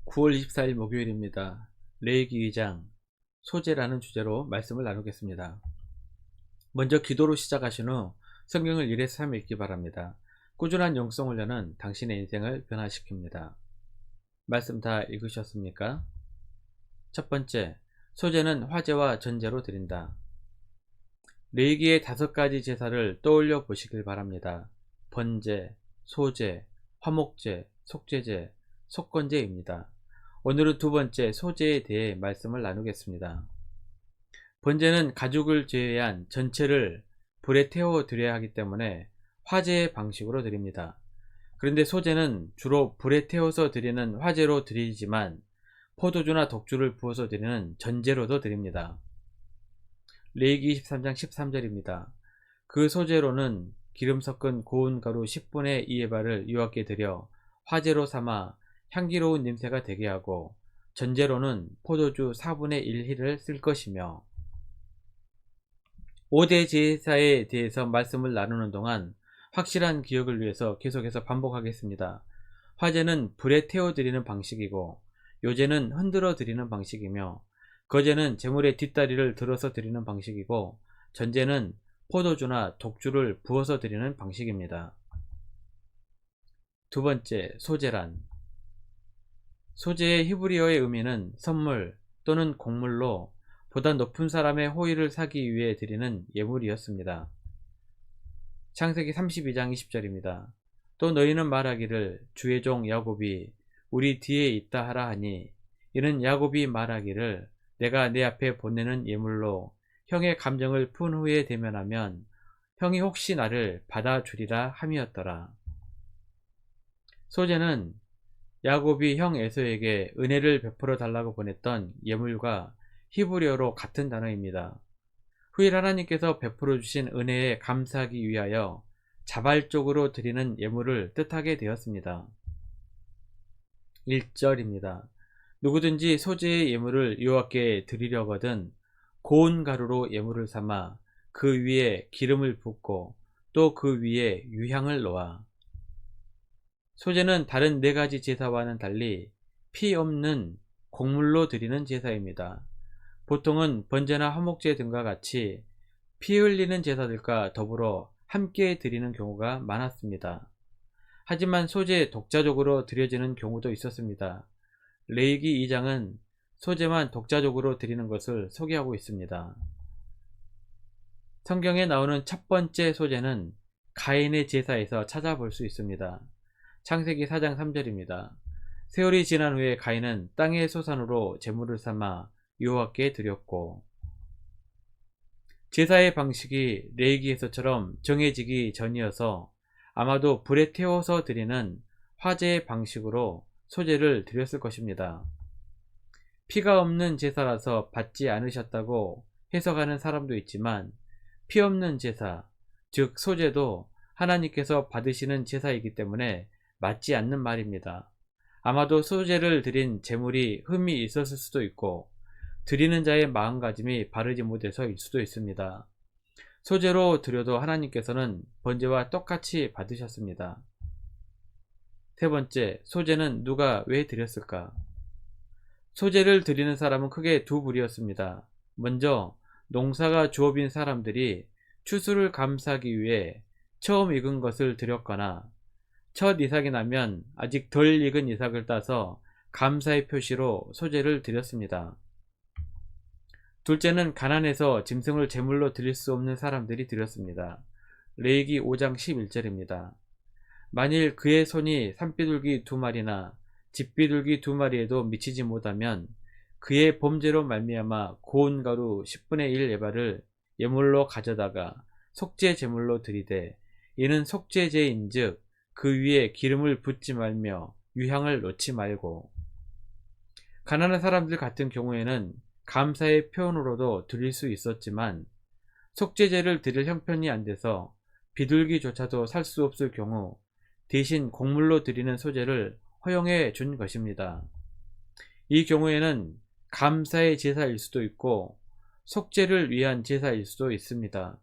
9월 24일 목요일입니다. 레위기 2장 소재라는 주제로 말씀을 나누겠습니다. 먼저 기도로 시작하신 후 성경을 1에서 3 읽기 바랍니다. 꾸준한 영성 훈련은 당신의 인생을 변화시킵니다. 말씀 다 읽으셨습니까? 첫 번째, 소재는 화제와 전제로 드린다. 레위기의 5가지 제사를 떠올려 보시길 바랍니다. 번제, 소제, 화목제, 속죄제, 속건제입니다. 오늘은 두 번째 소제에 대해 말씀을 나누겠습니다. 번제는 가죽을 제외한 전체를 불에 태워 드려야 하기 때문에 화제의 방식으로 드립니다. 그런데 소제는 주로 불에 태워서 드리는 화제로 드리지만 포도주나 독주를 부어서 드리는 전제로도 드립니다. 레위기 23장 13절입니다. 그 소제로는 기름 섞은 고운 가루 10분의 2의 발을 여호와께 드려 화제로 삼아 향기로운 냄새가 되게 하고 전제로는 포도주 4분의 1힐을 쓸 것이며 5대 제사에 대해서 말씀을 나누는 동안 확실한 기억을 위해서 계속해서 반복하겠습니다. 화제는 불에 태워드리는 방식이고 요제는 흔들어 드리는 방식이며 거제는 제물의 뒷다리를 들어서 드리는 방식이고 전제는 포도주나 독주를 부어서 드리는 방식입니다. 두 번째, 소제란 소제의 히브리어의 의미는 선물 또는 곡물로 보다 높은 사람의 호의를 사기 위해 드리는 예물이었습니다. 창세기 32장 20절입니다. 또 너희는 말하기를 주의 종 야곱이 우리 뒤에 있다 하라 하니 이는 야곱이 말하기를 내가 내 앞에 보내는 예물로 형의 감정을 푼 후에 대면하면 형이 혹시 나를 받아주리라 함이었더라. 소제는 야곱이 형 에서에게 은혜를 베풀어 달라고 보냈던 예물과 히브리어로 같은 단어입니다. 후일 하나님께서 베풀어 주신 은혜에 감사하기 위하여 자발적으로 드리는 예물을 뜻하게 되었습니다. 1절입니다. 누구든지 소재의 예물을 여호와께 드리려거든 고운 가루로 예물을 삼아 그 위에 기름을 붓고 또 그 위에 유향을 놓아. 소제는 다른 4가지 제사와는 달리 피 없는 곡물로 드리는 제사입니다. 보통은 번제나 화목제 등과 같이 피 흘리는 제사들과 더불어 함께 드리는 경우가 많았습니다. 하지만 소제 독자적으로 드려지는 경우도 있었습니다. 레위기 2장은 소제만 독자적으로 드리는 것을 소개하고 있습니다. 성경에 나오는 첫 번째 소제는 가인의 제사에서 찾아볼 수 있습니다. 창세기 4장 3절입니다. 세월이 지난 후에 가인은 땅의 소산으로 제물을 삼아 여호와께 드렸고 제사의 방식이 레위기에서처럼 정해지기 전이어서 아마도 불에 태워서 드리는 화제의 방식으로 소제를 드렸을 것입니다. 피가 없는 제사라서 받지 않으셨다고 해석하는 사람도 있지만 피 없는 제사, 즉 소제도 하나님께서 받으시는 제사이기 때문에 맞지 않는 말입니다. 아마도 소제를 드린 제물이 흠이 있었을 수도 있고 드리는 자의 마음가짐이 바르지 못해서일 수도 있습니다. 소제로 드려도 하나님께서는 번제와 똑같이 받으셨습니다. 세 번째, 소제는 누가 왜 드렸을까? 소제를 드리는 사람은 크게 두 부류였습니다. 먼저 농사가 주업인 사람들이 추수를 감사하기 위해 처음 익은 것을 드렸거나 첫 이삭이 나면 아직 덜 익은 이삭을 따서 감사의 표시로 소제를 드렸습니다. 둘째는 가난해서 짐승을 제물로 드릴 수 없는 사람들이 드렸습니다. 레위기 5장 11절입니다. 만일 그의 손이 산비둘기 2마리나 집비둘기 2마리에도 미치지 못하면 그의 범죄로 말미암아 고운 가루 10분의 1 에바를 예물로 가져다가 속죄 제물로 드리되 이는 속죄제인즉 그 위에 기름을 붓지 말며 유향을 놓지 말고. 가난한 사람들 같은 경우에는 감사의 표현으로도 드릴 수 있었지만 속죄제를 드릴 형편이 안 돼서 비둘기조차도 살 수 없을 경우 대신 곡물로 드리는 소제를 허용해 준 것입니다. 이 경우에는 감사의 제사일 수도 있고 속죄를 위한 제사일 수도 있습니다.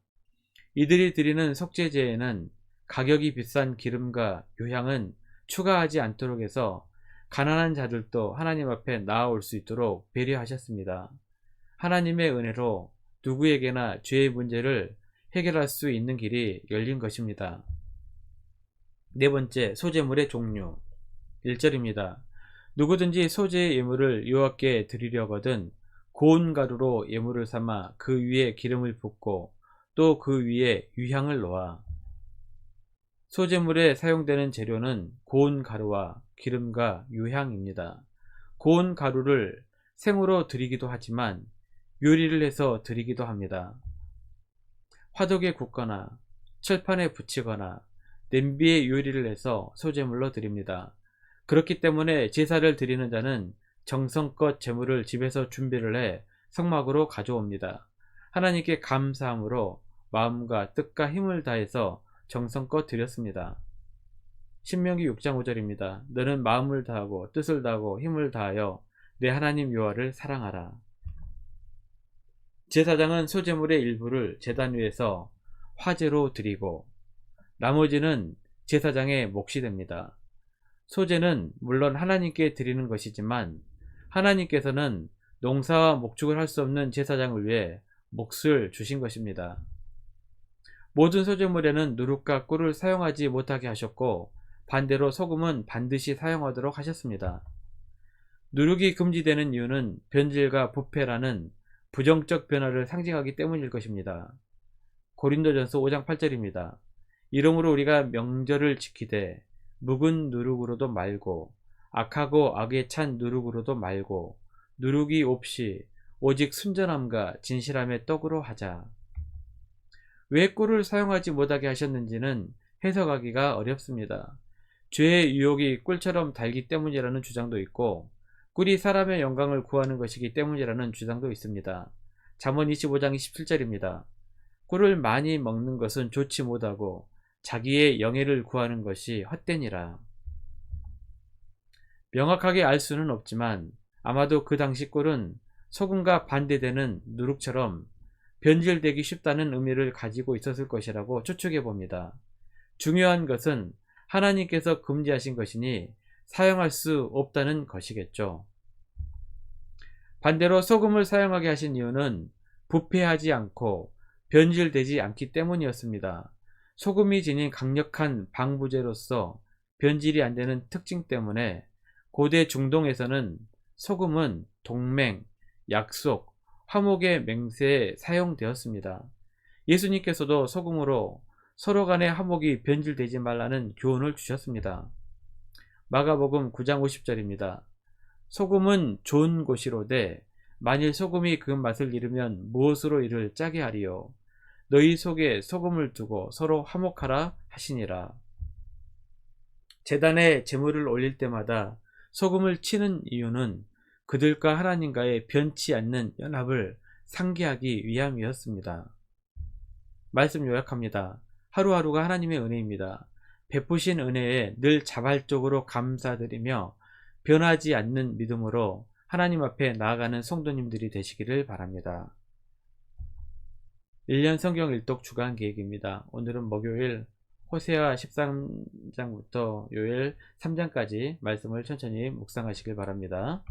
이들이 드리는 속죄제에는 가격이 비싼 기름과 유향은 추가하지 않도록 해서 가난한 자들도 하나님 앞에 나아올 수 있도록 배려하셨습니다. 하나님의 은혜로 누구에게나 죄의 문제를 해결할 수 있는 길이 열린 것입니다. 네 번째, 소제물의 종류. 1절입니다. 누구든지 소제의 예물을 여호와께 드리려거든 고운 가루로 예물을 삼아 그 위에 기름을 붓고 또 그 위에 유향을 놓아. 소제물에 사용되는 재료는 고운 가루와 기름과 유향입니다. 고운 가루를 생으로 드리기도 하지만 요리를 해서 드리기도 합니다. 화덕에 굽거나 철판에 붙이거나 냄비에 요리를 해서 소제물로 드립니다. 그렇기 때문에 제사를 드리는 자는 정성껏 제물을 집에서 준비를 해 성막으로 가져옵니다. 하나님께 감사함으로 마음과 뜻과 힘을 다해서 정성껏 드렸습니다. 신명기 6장 5절입니다. 너는 마음을 다하고 뜻을 다하고 힘을 다하여 내 하나님 여호와를 사랑하라. 제사장은 소제물의 일부를 제단 위에서 화제로 드리고 나머지는 제사장의 몫이 됩니다. 소제는 물론 하나님께 드리는 것이지만 하나님께서는 농사와 목축을 할 수 없는 제사장을 위해 몫을 주신 것입니다. 모든 소제물에는 누룩과 꿀을 사용하지 못하게 하셨고 반대로 소금은 반드시 사용하도록 하셨습니다. 누룩이 금지되는 이유는 변질과 부패라는 부정적 변화를 상징하기 때문일 것입니다. 고린도전서 5장 8절입니다. 이러므로 우리가 명절을 지키되 묵은 누룩으로도 말고 악하고 악에 찬 누룩으로도 말고 누룩이 없이 오직 순전함과 진실함의 떡으로 하자. 왜 꿀을 사용하지 못하게 하셨는지는 해석하기가 어렵습니다. 죄의 유혹이 꿀처럼 달기 때문이라는 주장도 있고 꿀이 사람의 영광을 구하는 것이기 때문이라는 주장도 있습니다. 잠언 25장 27절입니다. 꿀을 많이 먹는 것은 좋지 못하고 자기의 영예를 구하는 것이 헛되니라. 명확하게 알 수는 없지만 아마도 그 당시 꿀은 소금과 반대되는 누룩처럼 변질되기 쉽다는 의미를 가지고 있었을 것이라고 추측해 봅니다. 중요한 것은 하나님께서 금지하신 것이니 사용할 수 없다는 것이겠죠. 반대로 소금을 사용하게 하신 이유는 부패하지 않고 변질되지 않기 때문이었습니다. 소금이 지닌 강력한 방부제로서 변질이 안 되는 특징 때문에 고대 중동에서는 소금은 동맹, 약속, 화목의 맹세에 사용되었습니다. 예수님께서도 소금으로 서로 간의 화목이 변질되지 말라는 교훈을 주셨습니다. 마가복음 9장 50절입니다. 소금은 좋은 것이로되 만일 소금이 그 맛을 잃으면 무엇으로 이를 짜게 하리요. 너희 속에 소금을 두고 서로 화목하라 하시니라. 제단에 제물을 올릴 때마다 소금을 치는 이유는 그들과 하나님과의 변치 않는 연합을 상기하기 위함이었습니다. 말씀 요약합니다. 하루하루가 하나님의 은혜입니다. 베푸신 은혜에 늘 자발적으로 감사드리며 변하지 않는 믿음으로 하나님 앞에 나아가는 성도님들이 되시기를 바랍니다. 1년 성경 일독 주간 계획입니다. 오늘은 목요일 호세아 13장부터 요엘 3장까지 말씀을 천천히 묵상하시길 바랍니다.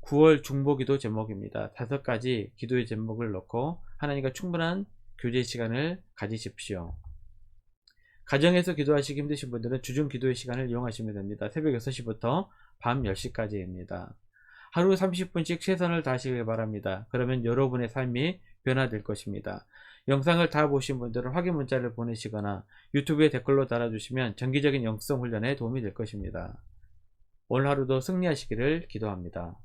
9월 중보기도 제목입니다. 5가지 기도의 제목을 넣고 하나님과 충분한 교제 시간을 가지십시오. 가정에서 기도하시기 힘드신 분들은 주중 기도의 시간을 이용하시면 됩니다. 새벽 6시부터 밤 10시까지입니다. 하루 30분씩 최선을 다하시길 바랍니다. 그러면 여러분의 삶이 변화될 것입니다. 영상을 다 보신 분들은 확인 문자를 보내시거나 유튜브에 댓글로 달아주시면 정기적인 영성 훈련에 도움이 될 것입니다. 오늘 하루도 승리하시기를 기도합니다.